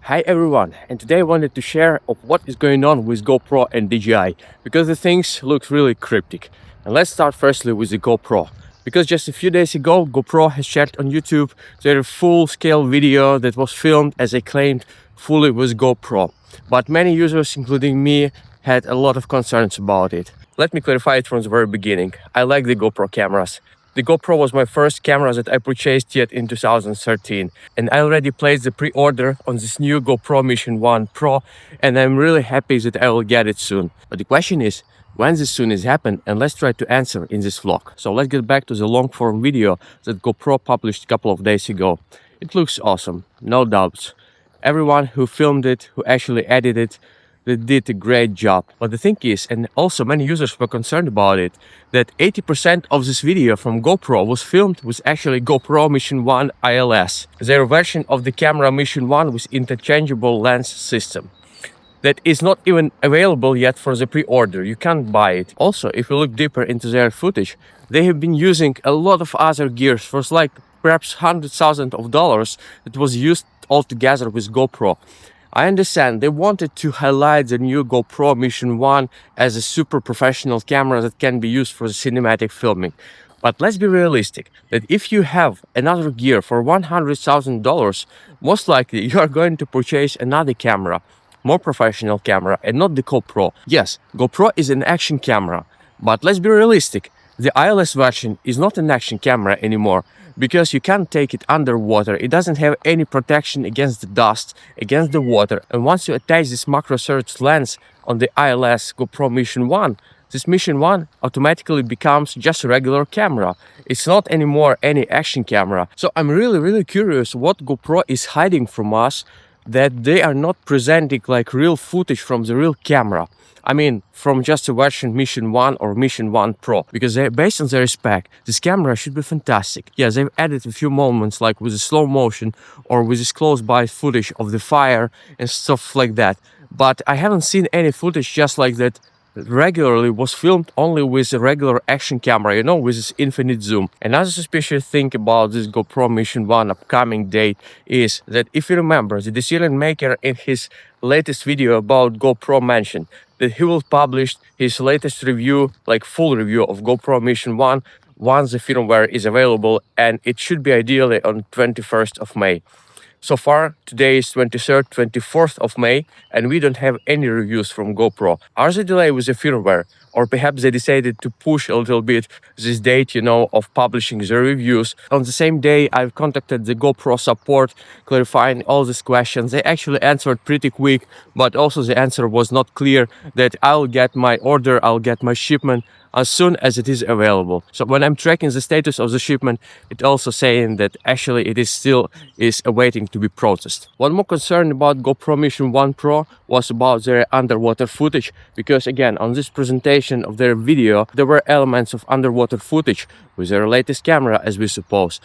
Hi everyone, and today I wanted to share of what is going on with GoPro and DJI because the things look really cryptic. And let's start firstly with the GoPro, because just a few days ago GoPro has shared on YouTube their full-scale video that was filmed, as they claimed, fully with GoPro. But many users, including me, had a lot of concerns about it. Let me clarify it from the very beginning. I like the GoPro cameras. The GoPro was my first camera that I purchased yet in 2013, and I already placed the pre-order on this new GoPro Mission 1 Pro, and I'm really happy that I will get it soon. But the question is, when this soon is happen, and let's try to answer in this vlog. So let's get back to the long-form video that GoPro published a couple of days ago. It looks awesome, no doubts. Everyone who filmed it, who actually edited it, they did a great job. But the thing is, and also many users were concerned about it, that 80% of this video from GoPro was filmed with actually GoPro Mission 1 ILS, their version of the camera Mission 1 with interchangeable lens system. That is not even available yet for the pre-order, you can't buy it. Also, if you look deeper into their footage, they have been using a lot of other gears for like perhaps $100,000 that was used altogether with GoPro. I understand they wanted to highlight the new GoPro Mission 1 as a super professional camera that can be used for cinematic filming. But let's be realistic, that if you have another gear for $100,000, most likely you are going to purchase another camera, more professional camera, and not the GoPro. Yes, GoPro is an action camera, but let's be realistic, the ILS version is not an action camera anymore, because you can't take it underwater. It doesn't have any protection against the dust, against the water. And once you attach this macro search lens on the ILS GoPro Mission 1, this Mission 1 automatically becomes just a regular camera. It's not anymore any action camera. So I'm really curious what GoPro is hiding from us, that they are not presenting like real footage from the real camera. I mean, from just a version Mission 1 or Mission 1 Pro, because based on their spec, this camera should be fantastic. Yeah, they've added a few moments like with the slow motion or with this close-by footage of the fire and stuff like that. But I haven't seen any footage just like that regularly was filmed only with a regular action camera, you know, with this infinite zoom. Another suspicious thing about this GoPro Mission 1 upcoming date is that, if you remember, the decision maker in his latest video about GoPro mentioned that he will publish his latest review, like full review of GoPro Mission 1 once the firmware is available, and it should be ideally on 21st of May. So far, today is 23rd, 24th of May, and we don't have any reviews from GoPro. Are they delayed with the firmware? Or perhaps they decided to push a little bit this date, you know, of publishing the reviews. On the same day, I've contacted the GoPro support, clarifying all these questions. They actually answered pretty quick, but also the answer was not clear, that I'll get my order, I'll get my shipment as soon as it is available. So when I'm tracking the status of the shipment, it's also saying that actually it is still awaiting to be processed. One more concern about GoPro Mission 1 Pro was about their underwater footage, because again, on this presentation of their video, there were elements of underwater footage with their latest camera, as we suppose.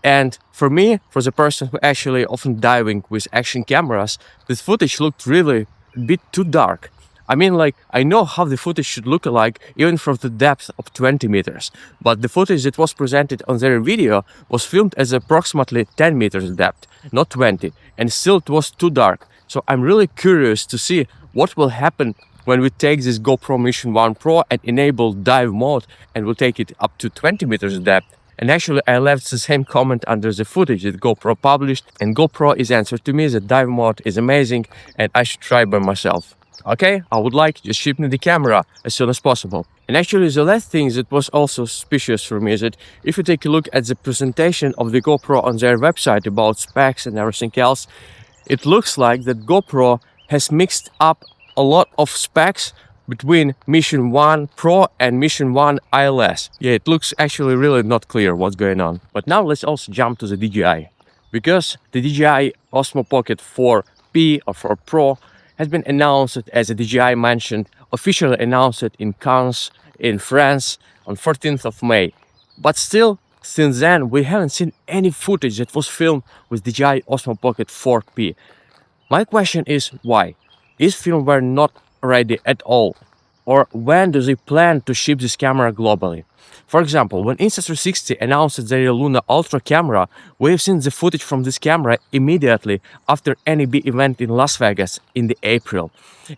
And for me, for the person who actually often diving with action cameras, this footage looked really a bit too dark. I mean, like, I know how the footage should look like even from the depth of 20 meters, but the footage that was presented on their video was filmed as approximately 10 meters depth, not 20, and still it was too dark. So I'm really curious to see what will happen when we take this GoPro Mission 1 Pro and enable dive mode, and we'll take it up to 20 meters depth. And actually, I left the same comment under the footage that GoPro published, and GoPro is answered to me that dive mode is amazing and I should try by myself. Okay, I would like to ship me the camera as soon as possible. And actually, the last thing that was also suspicious for me is that if you take a look at the presentation of the GoPro on their website about specs and everything else, it looks like that GoPro has mixed up a lot of specs between Mission 1 Pro and Mission 1 ILS. Yeah, it looks actually really not clear what's going on. But now let's also jump to the DJI. Because the DJI Osmo Pocket 4P or 4 Pro has been announced, as the DJI mentioned, officially announced in Cannes in France on 14th of May. But still, since then, we haven't seen any footage that was filmed with DJI Osmo Pocket 4P. My question is why? Is firmware not ready at all? Or when do they plan to ship this camera globally? For example, when Insta360 announced their Luna Ultra camera, we have seen the footage from this camera immediately after any big event in Las Vegas in the April.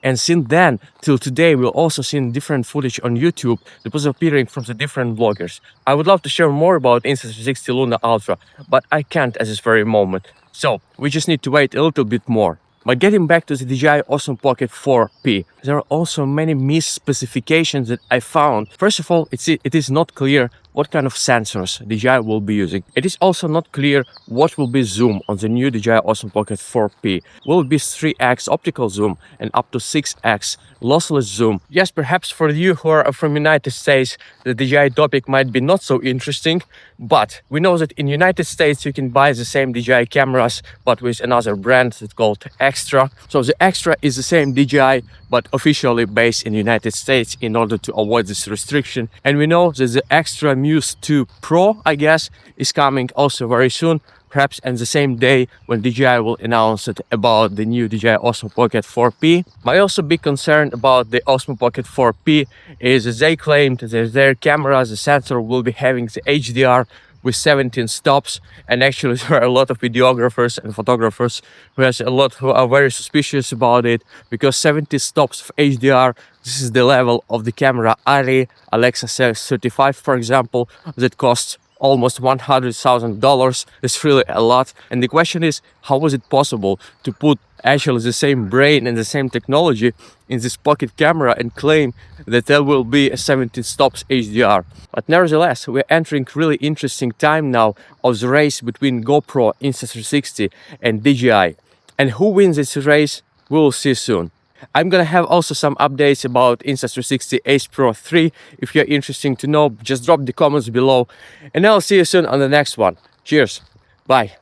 And since then till today, we've also seen different footage on YouTube that was appearing from the different vloggers. I would love to share more about Insta360 Luna Ultra, but I can't at this very moment. So we just need to wait a little bit more. But getting back to the DJI Osmo Pocket 4P, there are also many misspecifications that I found. First of all, it is not clear what kind of sensors DJI will be using. It is also not clear what will be zoom on the new DJI Osmo Pocket 4P. Will it be 3x optical zoom and up to 6x lossless zoom? Yes, perhaps for you who are from United States, the DJI topic might be not so interesting, but we know that in United States you can buy the same DJI cameras, but with another brand that's called Extra. So the Extra is the same DJI, but officially based in United States in order to avoid this restriction. And we know that the Extra Muse 2 Pro, I guess, is coming also very soon, perhaps on the same day when DJI will announce it about the new DJI Osmo Pocket 4P. My also big concern about the Osmo Pocket 4P is that they claimed that their cameras, the sensor will be having the HDR with 17 stops, and actually there are a lot of videographers and photographers who are very suspicious about it, because 70 stops of HDR, this is the level of the camera Arri Alexa 35, for example, that costs almost $100,000. It's really a lot. And the question is, how was it possible to put actually the same brain and the same technology in this pocket camera and claim that there will be a 17 stops HDR? But nevertheless, we're entering really interesting time now of the race between GoPro, Insta360 and DJI. And who wins this race, we'll see soon. I'm gonna have also some updates about Insta360 Ace Pro 3. If you're interested to know, just drop the comments below. And I'll see you soon on the next one. Cheers. Bye.